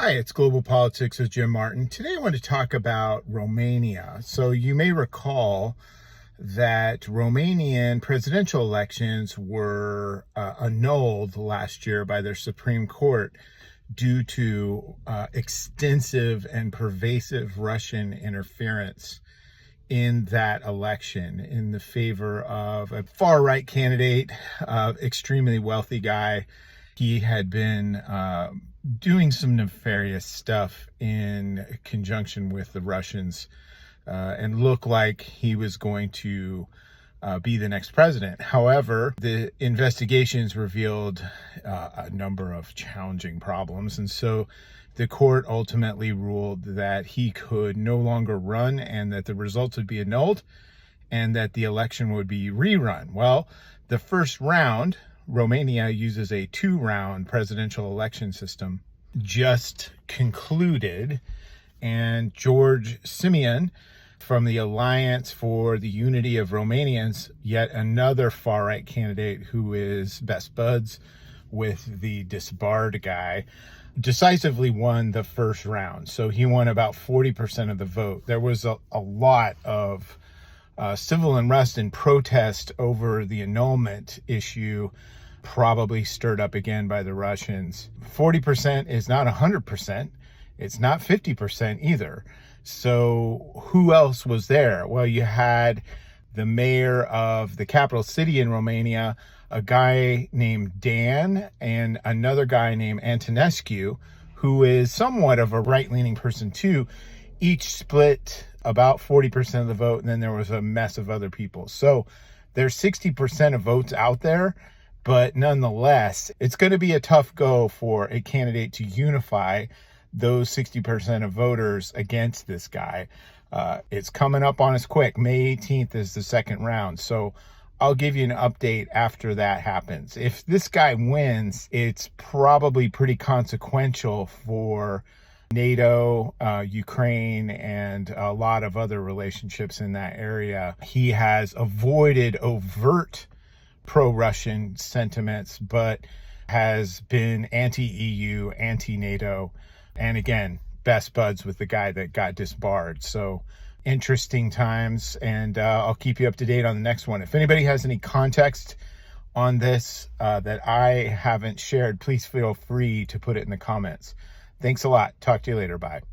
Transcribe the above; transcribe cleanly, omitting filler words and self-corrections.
Hi, it's Global Politics with Jim Martin. Today I want to talk about Romania. So you may recall that Romanian presidential elections were annulled last year by their Supreme Court due to extensive and pervasive Russian interference in that election in the favor of a far-right candidate, extremely wealthy guy. He had been doing some nefarious stuff in conjunction with the Russians and looked like he was going to be the next president. However, the investigations revealed a number of challenging problems, and so the court ultimately ruled that he could no longer run and that the results would be annulled and that the election would be rerun. Well, the first round, Romania uses a two-round presidential election system, just concluded, and George Simeon from the Alliance for the Unity of Romanians, yet another far-right candidate who is best buds with the disbarred guy, decisively won the first round. So he won about 40% of the vote. There was a lot of civil unrest and protest over the annulment issue, probably stirred up again by the Russians. 40% is not 100%. It's not 50% either. So who else was there? Well, you had the mayor of the capital city in Romania, a guy named Dan, and another guy named Antonescu, who is somewhat of a right-leaning person too. Each split about 40% of the vote, and then there was a mess of other people. So there's 60% of votes out there, but nonetheless, it's going to be a tough go for a candidate to unify those 60% of voters against this guy. It's coming up on us quick. May 18th is the second round. So I'll give you an update after that happens. If this guy wins, it's probably pretty consequential for NATO, Ukraine, and a lot of other relationships in that area. He has avoided overt pro-Russian sentiments, but has been anti-EU, anti-NATO, and again, best buds with the guy that got disbarred. So interesting times, and I'll keep you up to date on the next one. If anybody has any context on this that I haven't shared, please feel free to put it in the comments. Thanks a lot. Talk to you later. Bye.